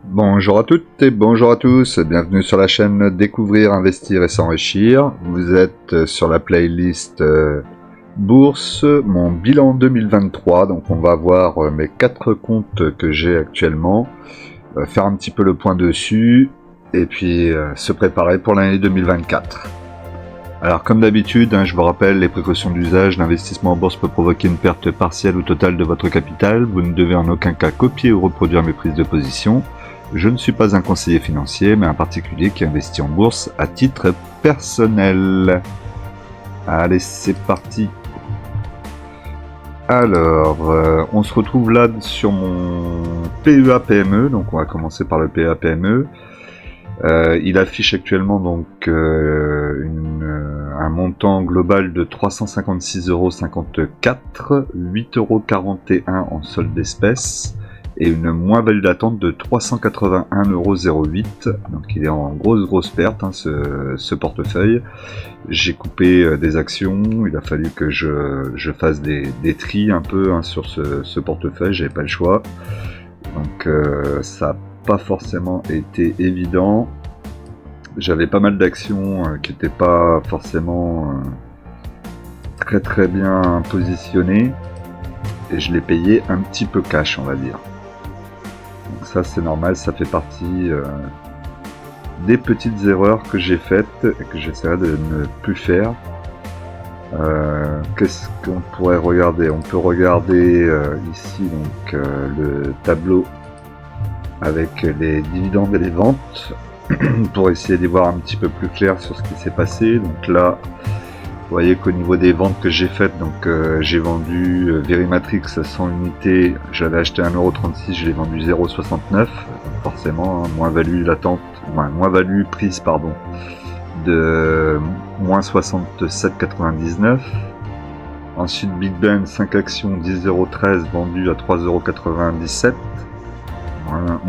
Bonjour à toutes et bonjour à tous, bienvenue sur la chaîne Découvrir, Investir et S'enrichir. Vous êtes sur la playlist Bourse, mon bilan 2023, donc on va voir mes 4 comptes que j'ai actuellement, faire un petit peu le point dessus et puis se préparer pour l'année 2024. Alors comme d'habitude, je vous rappelle les précautions d'usage, l'investissement en bourse peut provoquer une perte partielle ou totale de votre capital, vous ne devez en aucun cas copier ou reproduire mes prises de position. Je ne suis pas un conseiller financier, mais un particulier qui investit en bourse à titre personnel. Allez, c'est parti. Alors, on se retrouve là sur mon PEA-PME, donc on va commencer par le PEA-PME. Il affiche actuellement donc un montant global de 356,54 €, 8,41 € en solde d'espèces et une moins-value d'attente de 381,08 €. Donc il est en grosse perte ce portefeuille. J'ai coupé des actions, il a fallu que je fasse des tris un peu sur ce portefeuille, j'avais pas le choix. Donc ça n'a pas forcément été évident. J'avais pas mal d'actions qui n'étaient pas forcément très bien positionnées et je les payais un petit peu cash, on va dire. Donc ça c'est normal, ça fait partie des petites erreurs que j'ai faites et que j'essaierai de ne plus faire. Qu'est-ce qu'on pourrait regarder? On peut regarder ici donc le tableau avec les dividendes et les ventes pour essayer d'y voir un petit peu plus clair sur ce qui s'est passé. Donc là, vous voyez qu'au niveau des ventes que j'ai faites, donc j'ai vendu Verimatrix à 100 unités, j'avais acheté 1,36 €, je l'ai vendu 0,69 €, forcément, moins-value latente, moins-value prise pardon, de moins 67,99 €. Ensuite Big Ben 5 actions 10,13 € vendues à 3,97 €.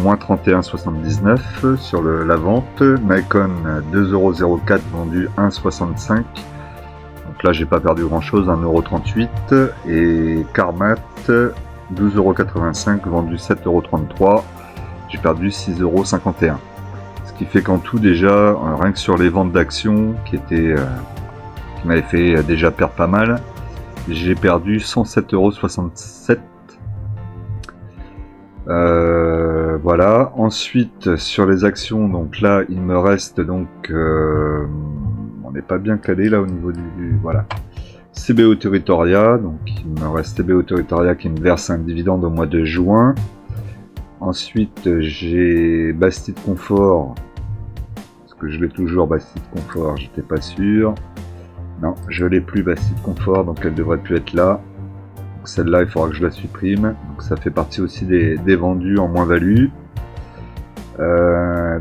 Moins 31,79 € sur la vente. Nikon 2,04 € vendu 1,65 €. Donc là j'ai pas perdu grand chose, 1,38 €. Et Carmat 12,85 € vendu 7,33 €. J'ai perdu 6,51 €. Ce qui fait qu'en tout déjà, rien que sur les ventes d'actions qui m'avaient fait déjà perdre pas mal, j'ai perdu 107,67 €. Voilà. Ensuite sur les actions, donc là il me reste donc on n'est pas bien calé là au niveau du voilà, CBO Territoria, donc il me reste CBO Territoria qui me verse un dividende au mois de juin. Ensuite j'ai Bastide Confort, parce que je l'ai toujours Bastide Confort, j'étais pas sûr, non je l'ai plus Bastide Confort, donc elle devrait plus être là. Celle-là il faudra que je la supprime, donc ça fait partie aussi des vendus en moins-value.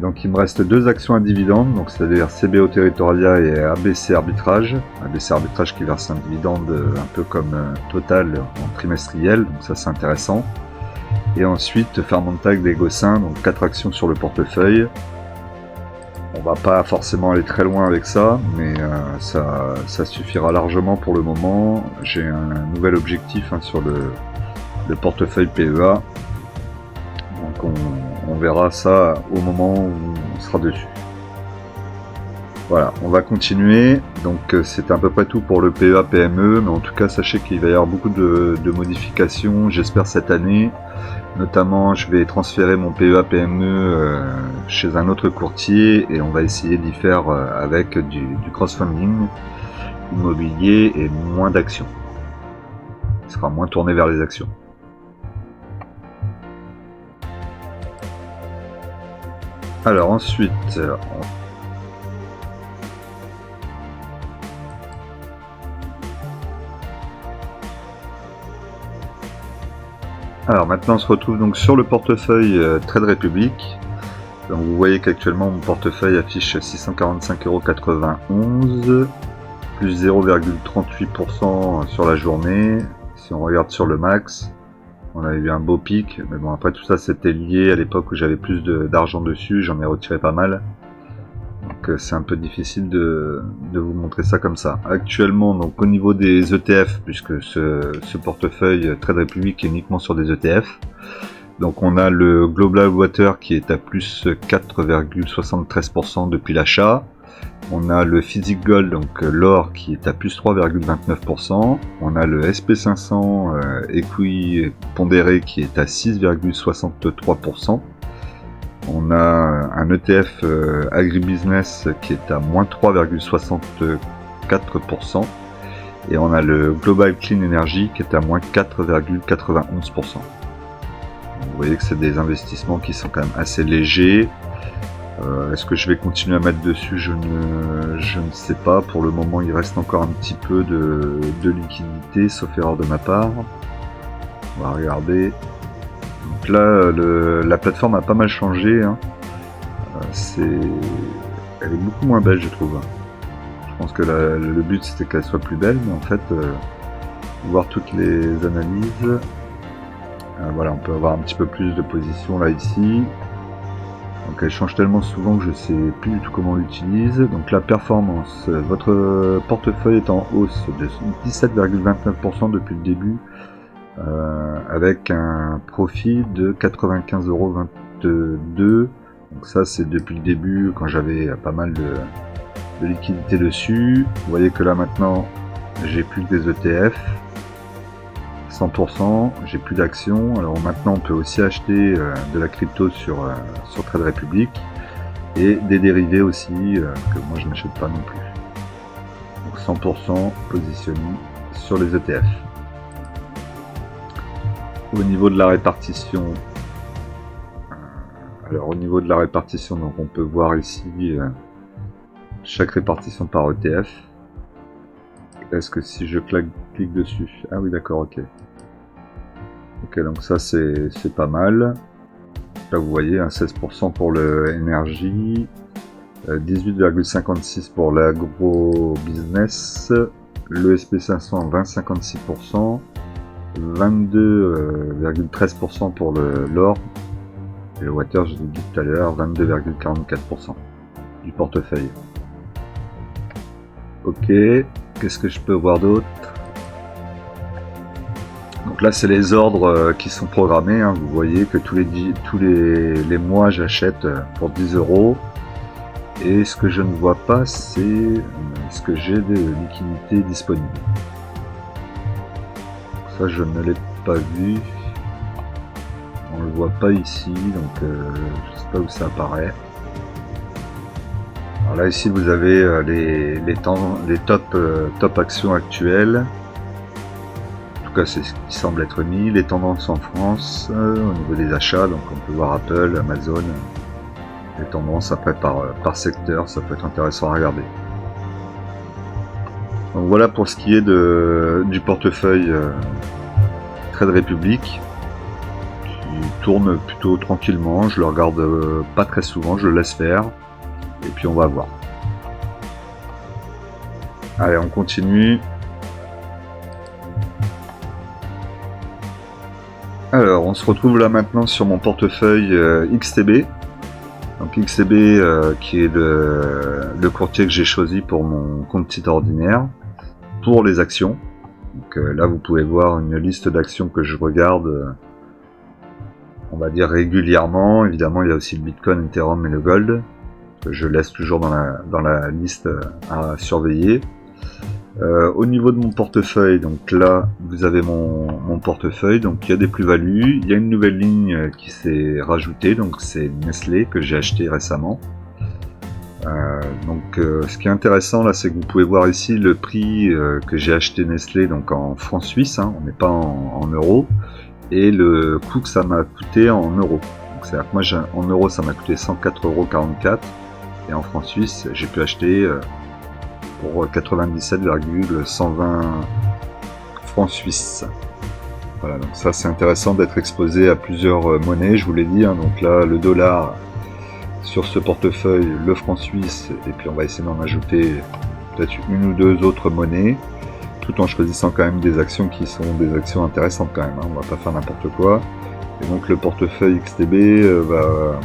Donc il me reste 2 actions à dividende, donc c'est-à-dire CBO Territoria et ABC Arbitrage. ABC Arbitrage qui verse un dividende un peu comme Total en trimestriel, donc ça c'est intéressant. Et ensuite Fermontag des Gossins, donc 4 actions sur le portefeuille. On va pas forcément aller très loin avec ça, mais ça suffira largement pour le moment. J'ai un nouvel objectif sur le portefeuille PEA. Donc on verra ça au moment où on sera dessus. Voilà, on va continuer. Donc c'est à peu près tout pour le PEA PME, mais en tout cas sachez qu'il va y avoir beaucoup de modifications, j'espère cette année. Notamment je vais transférer mon PEA PME chez un autre courtier et on va essayer d'y faire avec du crowdfunding immobilier et moins d'actions. Il sera moins tourné vers les actions. Alors ensuite, maintenant on se retrouve donc sur le portefeuille Trade Republic. Donc vous voyez qu'actuellement mon portefeuille affiche 645,91 €, plus 0,38% sur la journée. Si on regarde sur le max, on avait eu un beau pic, mais bon après tout ça c'était lié à l'époque où j'avais plus d'argent dessus, j'en ai retiré pas mal. Donc c'est un peu difficile de vous montrer ça comme ça. Actuellement donc au niveau des ETF, puisque ce portefeuille Trade Republic est uniquement sur des ETF, Donc on a le Global Water qui est à plus 4,73% depuis l'achat. On a le Physic Gold, donc l'or, qui est à plus 3,29%. On a le SP500 Equi pondéré qui est à 6,63%. On a un ETF agribusiness qui est à moins 3,64%. Et on a le Global Clean Energy qui est à moins 4,91%. Vous voyez que c'est des investissements qui sont quand même assez légers. Est-ce que je vais continuer à mettre dessus? Je ne sais pas. Pour le moment, il reste encore un petit peu de liquidité, sauf erreur de ma part. On va regarder. Donc là, la plateforme a pas mal changé. Hein. Elle est beaucoup moins belle, je trouve. Je pense que le but c'était qu'elle soit plus belle, mais en fait, voir toutes les analyses. Voilà, on peut avoir un petit peu plus de position là ici. Donc elle change tellement souvent que je sais plus du tout comment on l'utilise. Donc la performance, votre portefeuille est en hausse de 17,29% depuis le début, avec un profit de 95,22€. Donc ça c'est depuis le début quand j'avais pas mal de liquidité dessus. Vous voyez que là maintenant j'ai plus que des ETF. 100%, j'ai plus d'actions. Alors maintenant on peut aussi acheter de la crypto sur Trade Republic et des dérivés aussi que moi je n'achète pas non plus. Donc 100% positionné sur les ETF. Au niveau de la répartition, donc on peut voir ici chaque répartition par ETF. Est-ce que si je clique dessus... Ah oui d'accord, ok. Ok, donc ça c'est pas mal. Là vous voyez, 16% pour le énergie, 18,56% pour l'agro-business, le SP500 20,56%, 22,13% pour l'or, et le water, je l'ai dit tout à l'heure, 22,44% du portefeuille. Ok, qu'est-ce que je peux voir d'autre? Donc là c'est les ordres qui sont programmés, hein. Vous voyez que tous les mois j'achète pour 10€. Et ce que je ne vois pas c'est ce que j'ai de liquidités disponibles. Ça je ne l'ai pas vu. On ne le voit pas ici, donc je ne sais pas où ça apparaît. Alors là ici vous avez les top actions actuelles. En tout cas c'est ce qui semble être mis, les tendances en France au niveau des achats, donc on peut voir Apple, Amazon, les tendances après par secteur, ça peut être intéressant à regarder. Donc voilà pour ce qui est du portefeuille Trade Republic, qui tourne plutôt tranquillement, je le regarde pas très souvent, je le laisse faire, et puis on va voir. Allez, on continue. Alors, on se retrouve là maintenant sur mon portefeuille XTB. Donc XTB qui est le courtier que j'ai choisi pour mon compte titre ordinaire pour les actions. Donc là, vous pouvez voir une liste d'actions que je regarde, on va dire régulièrement. Évidemment, il y a aussi le Bitcoin, Ethereum et le Gold que je laisse toujours dans la liste à surveiller. Au niveau de mon portefeuille, donc là vous avez mon portefeuille, donc il y a des plus-values, il y a une nouvelle ligne qui s'est rajoutée, donc c'est Nestlé que j'ai acheté récemment. Ce qui est intéressant là, c'est que vous pouvez voir ici le prix que j'ai acheté Nestlé, donc en francs suisses, hein, on n'est pas en euros, et le coût que ça m'a coûté en euros. C'est-à-dire que moi en euros ça m'a coûté 104,44 €, et en francs suisses j'ai pu acheter pour 97,120 francs suisses. Voilà, donc ça c'est intéressant d'être exposé à plusieurs monnaies, je vous l'ai dit, hein, donc là le dollar sur ce portefeuille, le franc suisse, et puis on va essayer d'en ajouter peut-être une ou deux autres monnaies, tout en choisissant quand même des actions qui sont des actions intéressantes quand même, hein, on va pas faire n'importe quoi. Et donc le portefeuille XTB va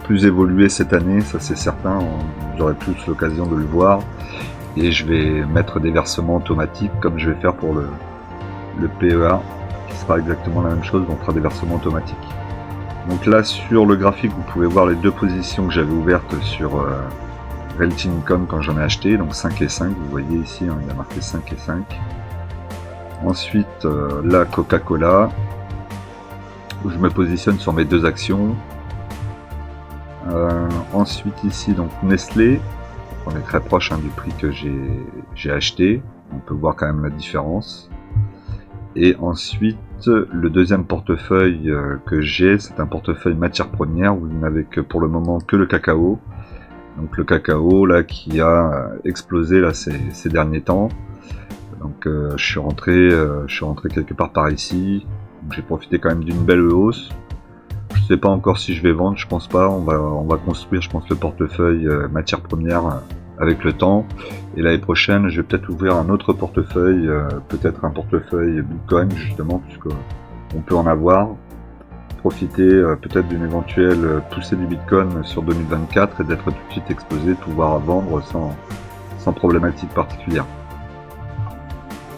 plus évoluer cette année, ça c'est certain, j'aurai plus l'occasion de le voir, et je vais mettre des versements automatiques comme je vais faire pour le PEA. qui sera exactement la même chose, on fera des versements automatiques. Donc là sur le graphique vous pouvez voir les deux positions que j'avais ouvertes sur Realty Income quand j'en ai acheté, donc 5 et 5, vous voyez ici hein, il y a marqué 5 et 5. Ensuite la Coca-Cola, où je me positionne sur mes deux actions. Ensuite ici donc Nestlé, on est très proche hein, du prix que j'ai acheté, on peut voir quand même la différence. Et ensuite le deuxième portefeuille que j'ai, c'est un portefeuille matières premières où il n'avait que pour le moment que le cacao. Donc le cacao là qui a explosé là ces derniers temps. Donc je suis rentré quelque part par ici. J'ai profité quand même d'une belle hausse. Je sais pas encore si je vais vendre, je pense pas. On va construire, je pense, le portefeuille matières premières avec le temps. Et l'année prochaine, je vais peut-être ouvrir un autre portefeuille, peut-être un portefeuille Bitcoin justement, puisque on peut en avoir. Profiter peut-être d'une éventuelle poussée du Bitcoin sur 2024 et d'être tout de suite exposé, pouvoir vendre sans problématique particulière.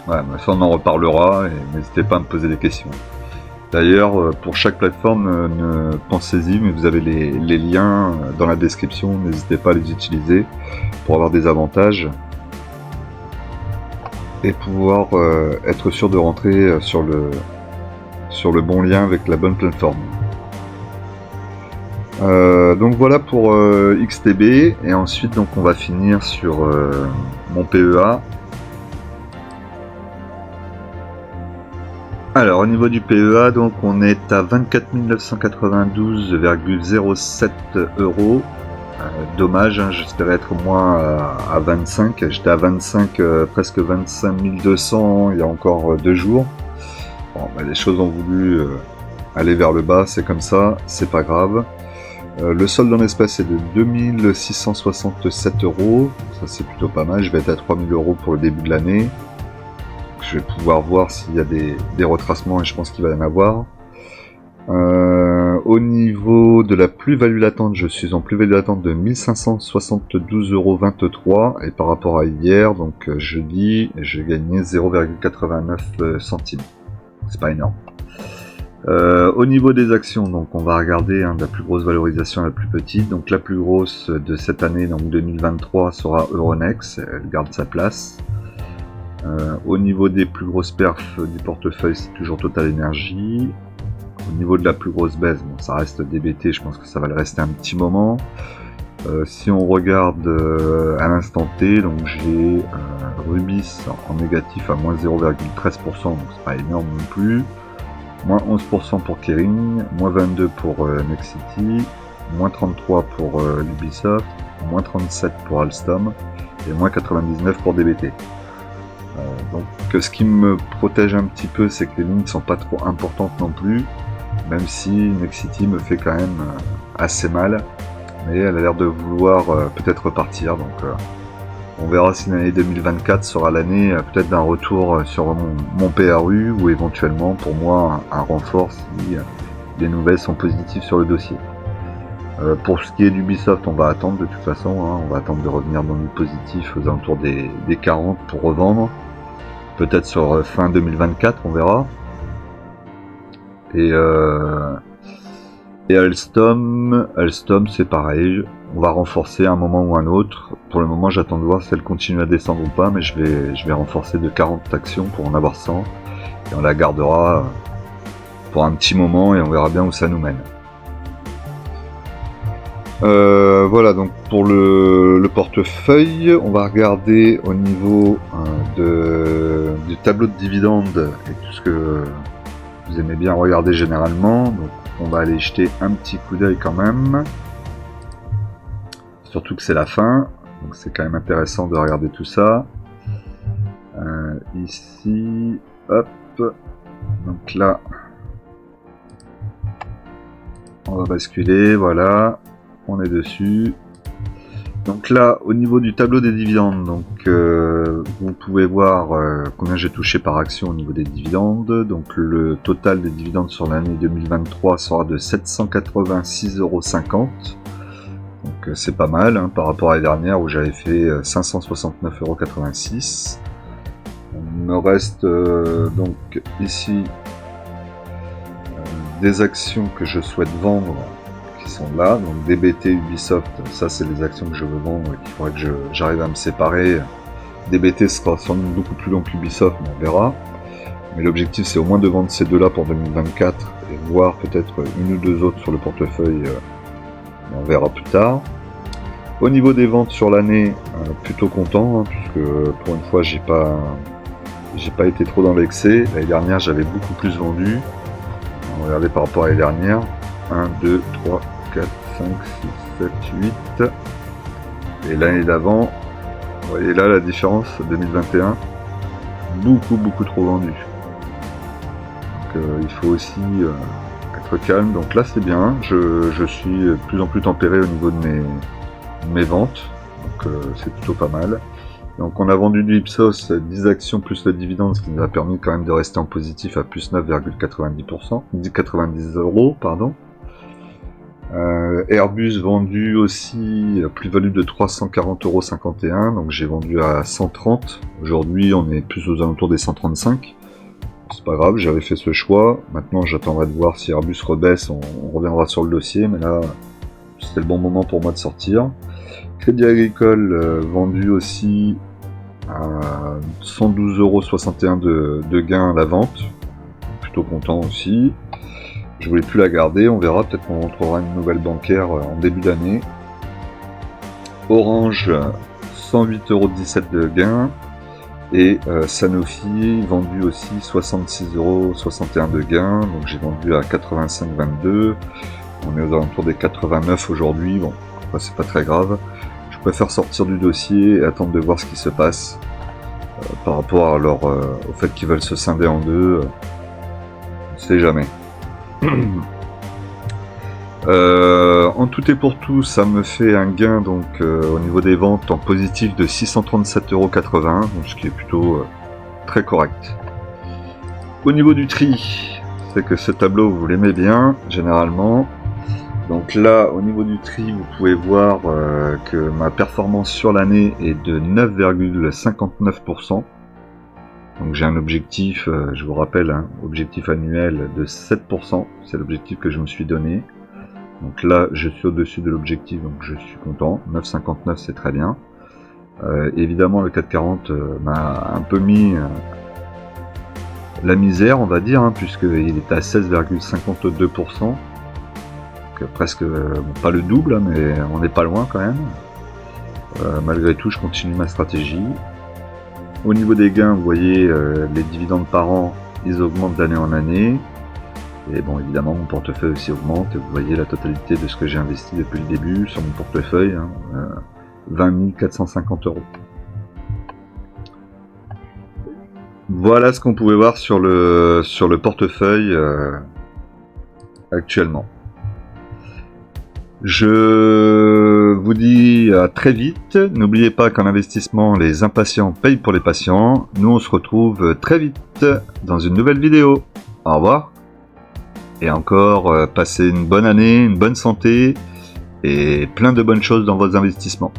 Ouais, mais ça on en reparlera et n'hésitez pas à me poser des questions. D'ailleurs, pour chaque plateforme, pensez-y, mais vous avez les liens dans la description, n'hésitez pas à les utiliser pour avoir des avantages et pouvoir être sûr de rentrer sur le bon lien avec la bonne plateforme. Donc voilà pour XTB, et ensuite donc on va finir sur mon PEA. Alors au niveau du PEA, donc on est à 24 992,07 €. Dommage, hein, j'espérais être moins à 25. J'étais à 25, presque 25 200 il y a encore 2 jours. Bon, bah, les choses ont voulu aller vers le bas, c'est comme ça, c'est pas grave. Le solde en espèces est de 2667 €. Ça c'est plutôt pas mal, je vais être à 3000 € pour le début de l'année. Je vais pouvoir voir s'il y a des retracements et je pense qu'il va y en avoir. Au niveau de la plus-value latente, je suis en plus-value latente de 1572,23 € et par rapport à hier, donc jeudi, j'ai gagné 0,89 centimes. C'est pas énorme. Au niveau des actions, donc on va regarder hein, de la plus grosse valorisation à la plus petite. Donc la plus grosse de cette année, donc 2023, sera Euronext, elle garde sa place. Au niveau des plus grosses perfs du portefeuille, c'est toujours Total Energy. Au niveau de la plus grosse baisse, bon, ça reste DBT, je pense que ça va le rester un petit moment. Si on regarde à l'instant T, donc j'ai Rubis en négatif à moins 0,13%, donc c'est pas énorme non plus. Moins 11% pour Kering, moins 22 pour Nexity, moins 33 pour Ubisoft, moins 37 pour Alstom et moins 99 pour DBT. Donc ce qui me protège un petit peu, c'est que les lignes ne sont pas trop importantes non plus, même si Nexity me fait quand même assez mal, mais elle a l'air de vouloir peut-être repartir, donc on verra si l'année 2024 sera l'année peut-être d'un retour sur mon PRU, ou éventuellement pour moi un renfort si les nouvelles sont positives sur le dossier. Pour ce qui est d'Ubisoft, on va attendre de toute façon, hein, on va attendre de revenir dans le positif aux alentours des 40 pour revendre. Peut-être sur fin 2024, on verra. Et Alstom c'est pareil, on va renforcer à un moment ou un autre. Pour le moment, j'attends de voir si elle continue à descendre ou pas, mais je vais renforcer de 40 actions pour en avoir 100. Et on la gardera pour un petit moment et on verra bien où ça nous mène. Voilà donc pour le portefeuille, on va regarder au niveau du tableau de dividendes et tout ce que vous aimez bien regarder généralement. Donc on va aller jeter un petit coup d'œil quand même, surtout que c'est la fin, donc c'est quand même intéressant de regarder tout ça. Ici, hop, donc là on va basculer, voilà. On est dessus. Donc là, au niveau du tableau des dividendes, donc vous pouvez voir combien j'ai touché par action au niveau des dividendes. Donc le total des dividendes sur l'année 2023 sera de 786,50 €. Donc c'est pas mal hein, par rapport à l'année dernière où j'avais fait 569,86 €. Il me reste donc ici des actions que je souhaite vendre qui sont là, donc DBT, Ubisoft, ça c'est les actions que je veux vendre et qu'il faudrait que j'arrive à me séparer. DBT sera sans doute beaucoup plus long qu'Ubisoft, mais on verra. Mais l'objectif c'est au moins de vendre ces deux là pour 2024 et voir peut-être une ou deux autres sur le portefeuille, on verra plus tard. Au niveau des ventes sur l'année, plutôt content, hein, puisque pour une fois j'ai pas été trop dans l'excès. L'année dernière j'avais beaucoup plus vendu. Regardez par rapport à l'année dernière, 1, 2, 3, 4, 5, 6, 7, 8. Et l'année d'avant, vous voyez là la différence, 2021, beaucoup trop vendu. Donc il faut aussi être calme, donc là c'est bien, je suis de plus en plus tempéré au niveau de mes ventes, donc c'est plutôt pas mal. Donc on a vendu du Ipsos 10 actions plus le dividende, ce qui nous a permis quand même de rester en positif à plus 9,90%, 90 €, pardon. Airbus vendu aussi, plus-value de 340,51 €, donc j'ai vendu à 130. Aujourd'hui on est plus aux alentours des 135. C'est pas grave, j'avais fait ce choix. Maintenant j'attendrai de voir si Airbus rebaisse, on reviendra sur le dossier, mais là c'était le bon moment pour moi de sortir. Crédit Agricole vendu aussi à 112,61 € de gain à la vente. Plutôt content aussi. Je voulais plus la garder, on verra, peut-être qu'on rentrera une nouvelle bancaire en début d'année. Orange, 108,17 € de gain. Et Sanofi, vendu aussi 66,61 € de gain. Donc j'ai vendu à 85,22. On est aux alentours des 89 aujourd'hui. Bon, c'est pas très grave. Je préfère sortir du dossier et attendre de voir ce qui se passe par rapport à au fait qu'ils veulent se scinder en deux. On ne sait jamais. En tout et pour tout, ça me fait un gain donc au niveau des ventes en positif de 637,81 €, donc ce qui est plutôt très correct. Au niveau du tri, c'est que ce tableau vous l'aimez bien généralement. Donc là, au niveau du tri, vous pouvez voir que ma performance sur l'année est de 9,59%. Donc j'ai un objectif, je vous rappelle, hein, objectif annuel de 7%. C'est l'objectif que je me suis donné. Donc là, je suis au-dessus de l'objectif, donc je suis content. 9,59, c'est très bien. Évidemment, le 440 m'a un peu mis la misère, on va dire, hein, puisqu'il est à 16,52%. Presque pas le double, mais on n'est pas loin quand même. Malgré tout, je continue ma stratégie. Au niveau des gains, vous voyez, les dividendes par an, ils augmentent d'année en année. Et bon, évidemment, mon portefeuille aussi augmente. Et vous voyez la totalité de ce que j'ai investi depuis le début sur mon portefeuille, hein, 20 450 €. Voilà ce qu'on pouvait voir sur le portefeuille actuellement. Je vous dis à très vite. N'oubliez pas qu'en investissement, les impatients payent pour les patients. Nous, on se retrouve très vite dans une nouvelle vidéo. Au revoir. Et encore, passez une bonne année, une bonne santé et plein de bonnes choses dans vos investissements.